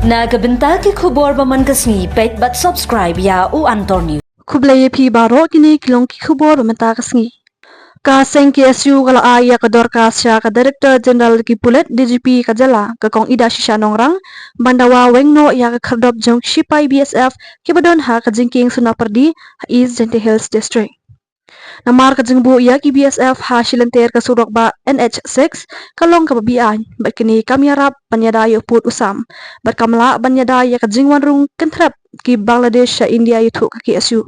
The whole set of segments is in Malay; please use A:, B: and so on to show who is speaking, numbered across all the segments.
A: Nagabenta ke khubor baman kasni pet bat subscribe ya u antor news.
B: Kublai phi baro kini kilong ki khubor mata kasngi. Ka seng ki SU kala aya ka dor ka sya ka Director General ki Pulet DGP ka jala ka kong ida shisha nongrang bandawa wengno ya ka khardop jong Sipai BSF ki badon ha ka jingking Sunapardi ha East Jente Hills District. Namar ka jingbu ya ki BSF ha shilenter ka surok ba NH6 kalong ka babian bat kini kamyarap banyada yo put usam bat kamla banyada ya ka jingwan rung kentrap ki Bangladesh sa India yutu ka ki SU.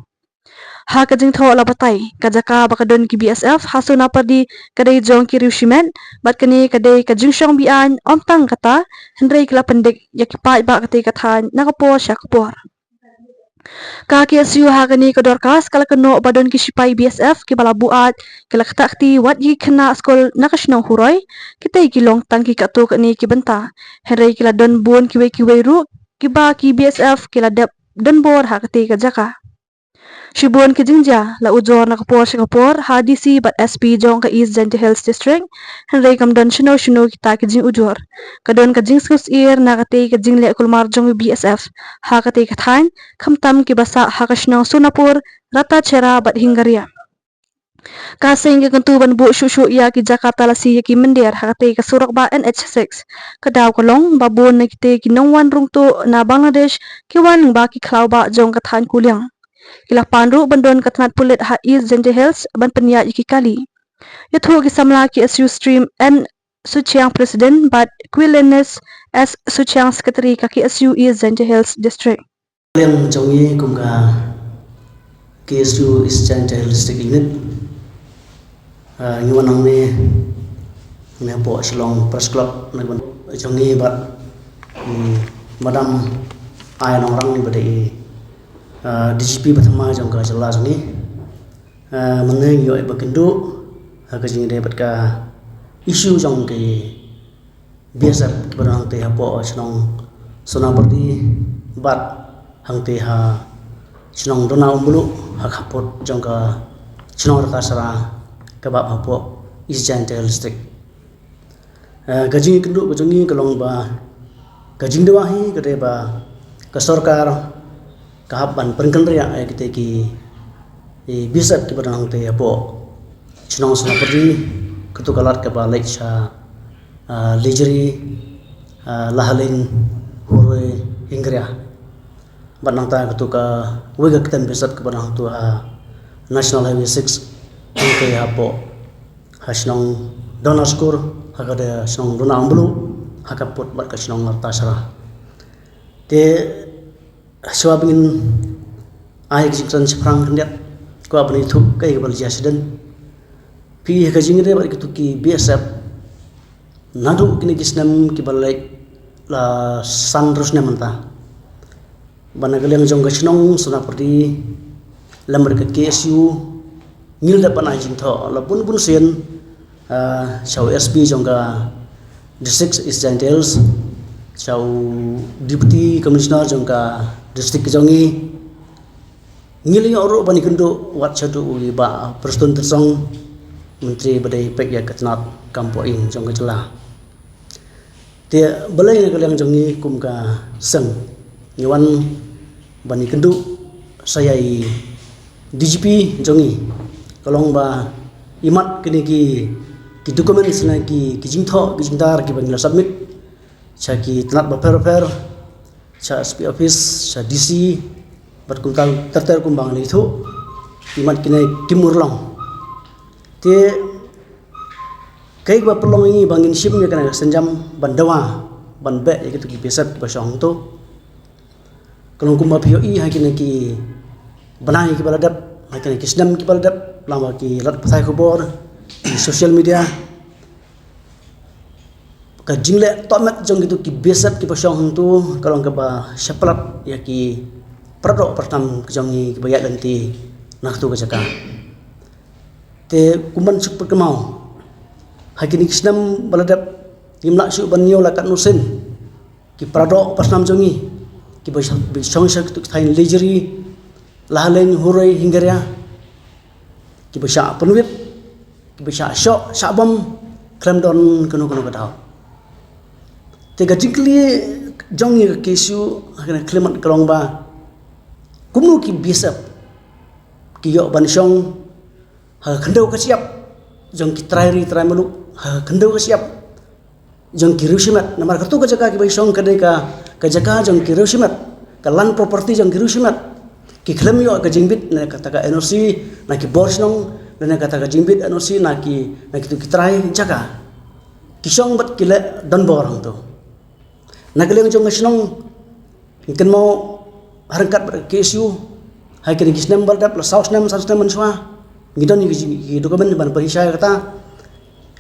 B: Ha ka jing tho la batai ka jaka bakadon ki BSF ha Sunapardi kadai jong ki riushimen bat kini kadai ka jingshong bian omtang kata hendrei kila pendek ya ki pai ba kati kathan nakapor sya kapor. Kaki SU hagani ke dorkas kala keno badon ki Sipai BSF ki bala buat kala ktakti wat yi kena skol nakasnong huroi kita ki long tang ki katu ni ki benta herai kila don bon ki wei ru ki ba ki BSF kila dep don bor hakati ka jaka Shibon ki jingja la ujor nakapor Singapore ha DC bat SP jong ka East Jente Hills District herai kam don shino kita ki jing ujor kadon ka jing skus ir nakati ka jing le kulmar jong BSF ha kati ka than kamtam ki basa ha kasnong Sunapur rata chera bat hingaria kasing ki kentuban bu shushu ya ki Jakarta lasi ki mendir hakati ka surak ba NH6 kadaw kolong babon na kite ki nongwan rungto na Bangladesh ki wan ba ki klau ba jong ka than kuliang kila panru bandon katnat Pulet ha East Jente Hills ban penya iki kali yathu ki samla ki SU stream N Suchiang President but Quilenes S Suchiang Secretary ka ki SU East Jente Hills District
C: yang jongi kumga KSU East Jente Hills District Unit ngiwanang ni po Shillong Press Club nagban jongi bat madam ay nongrang ni badai DGP pertama jong ka jala jongi meneng yo bakendu ka jing de bat ka isu jong ke biasa barang te hapo snong Sunapardi bat hang te ha snong dona umbulu ha khapot jong ka snong ka sara ka ba hapo East Jente Hills District ka jing kendu ka jongi kalong ba ka jing dewahi ka de ba ka sarkar kahapan perkenria kita ki bisa ki barang te apo chnong Sunapardi kutu kalat ka ba lecha lijeri lahalin hore ingria banang ta kutu ka wega kitan bisa ka barang tu National Highway 6 te apo hasnong donaskur hakada snong dona ambulu hakapot bat ka snong tasara te swabin ai kichan seprang rendet ko abni thu kai bal jasden pi ka jingre bar ki tuki BSF nadu kini kisnam ki balai la san rusne manta banagal yang jong gasnong Sunapardi lamber ka KSU ngil da panai jing tho la bun sen chau SP jong ka district East Jente Hills chau deputy commissioner jong ka district jongi ngili oro bani kendo wat chadu ui ba perston tersong menteri badai pek ya katnat kampoin jong kejela te balai ne kaleng jongi kum ka seng nyawan bani kendo saya DGP jongi kalong ba imat kini ki dokumen sena ki jingtho ki jingdar ki bangla submit chaki tnat ba per cha SP office cha DC bat kumtang terter kumbang ni thu imat kini timur long te kai ba pelong ini bangin sim ya kana senjam bandawa banbe ya gitu ki besat ba song tu kalong kumba POI ha kini ki banai ki baladap ha kini ki snam ki baladap lama ki lat pathai khobor di social media ka jingle tomat jong gitu ki besat ki pasong tu kalong ka ba syaplat ya ki pradok pertam jongi ki bayat ganti nak tu ka jaka te kuman suk perkemau hakini kisnam baladap imla su banyo lakat nusin ki pradok pasnam jongi ki ba song sak tu thain lijeri lahalen hurai hinggaria ki ba sya penwit ki ba sya syok syabam krem don kono kadau te gajikli jong ni kesu kena klimat kelong ba kumnu ki bisap ki yo ban shong ha khandau ka siap jong ki trai meluk ha khandau ka siap jong ki rusimat namar kartu ka jaka ki bai shong ka dei ka jaka jong ki rusimat ka land property jong ki rusimat ki klem yo ka jingbit na kata ka NOC na ki bor snong na kata ka jingbit NOC na ki tu ki trai jaka ki shong bat ki le don bor hang tu nagaleng jong snong ken mau harangkat ber KSU hai kene gisnem baldap la saus nem manswa ngidon ni dokumen ban perisai kata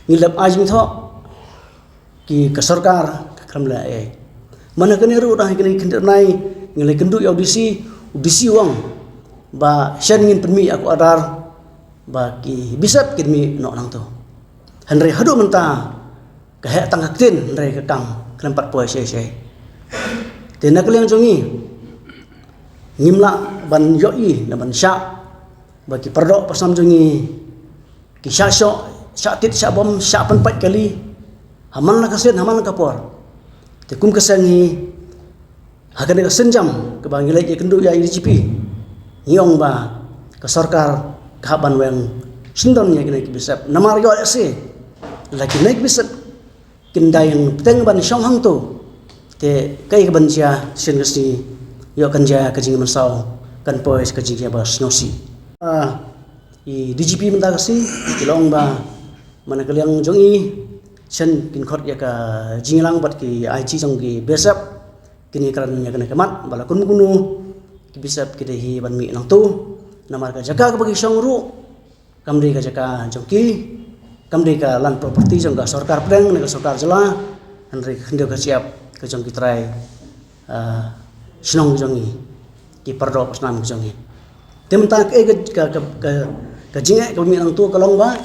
C: ngilap ajing tho ki ka sarkar kramla mana kene ru dah kene kindir nai ngilai kendu audisi wang ba shan ngin penmi aku adar ba ki bisap kinmi no nang tu hanre hadu menta ka he tang haktin hanre ka kang kelempat poe sei tena keleng jongi ngimla ban yoi na ban sya bagi perdok pasam jongi ki sya tit sya bom sya pan 4 kali hamal na kasen hamal na kapor te kum kasangi hakan ka senjam ke bangilai ke kendu ya IDGP ngiong ba ka sarkar kahaban weng sindon nya kini bisap namar yo ase lagi naik bisap kindai yang peteng ban shong hang tu te kai ban sia sen kasi yo kan ja ka jing mansau kan pois ka jing ba snosi i DGP menta kasi kilong ba mana kaliang jongi sen kin khot ya ka jinglang bat ki IG jong ki besap kini karan nya kana kamat bala kun kunu ki bisap ki dehi ban mi nang tu namar ka jaga ka bagi shong ru kamri ka jaka jongki kamri ka land property jong ka sarkar pedang ne ka sarkar jela andre khndeu ka siap ka jong ki trai snong jongi ki pardo pasnam jongi temta ke ka jinge ka mi nang tu kalong ba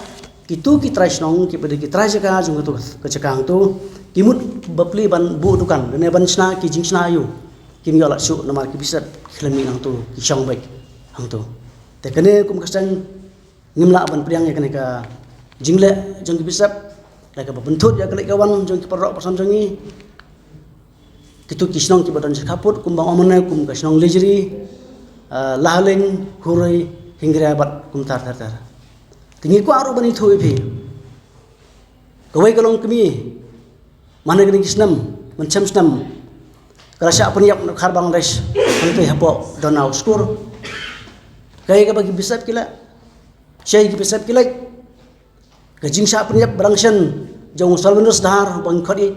C: kitu ki trai snong ki pede ki trai jaka jong tu ka jakang tu kimut bapli ban bu dukan ne ban sna ki jing sna yu kim yo la su namar ki bisat khlemi nang tu ki shong baik hang tu te kene kum kasang ngimla ban priang ya kene ka jingle jong ki bisap la ka bentut ya kale kawan jong ki parok pasam jongi kitu kisnong ki badan kaput kum bang omone kum kasnong lejri lahaleng hurai hingra bat kum tar tingi ko aru bani thoi phi kawai kalong kemi mana kini kisnam mencam snam kerasa peniap khar bang res nanti hapo donau skur kai ka bagi bisap kila syai ki bisap kila gajing sa peniap berangsen jong salvenus dahar bang khodi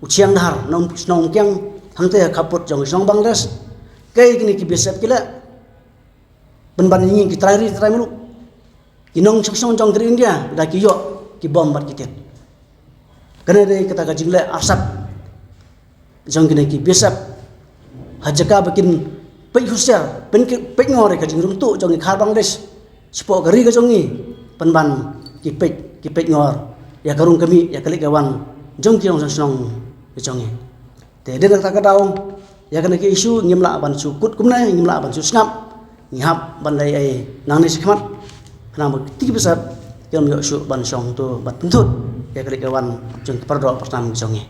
C: uciang dahar nom kyang hangte kaput jong snong bang res kai kini ki bisap kila ban ni ki trai mulu inong song jong dari India da ki yo ki bom bat kitet kana de kata gajing le asap jong kini ki bisap hajaka bakin pei husia pen ngore ka jing rum tu jong khar bang res sipo gari ka jongi penban ki pei ngor ya karung kami ya kali kawan jong ki snong jongi te de ta ka daung ya kana ki isu ngimla ban su kut kumna ngimla ban su snap ngihap ban lai ai nang ni sikmat kana ba ti bisap yang yo su ban song tu bat tuntut ya kali kawan jong pardo pertama jongi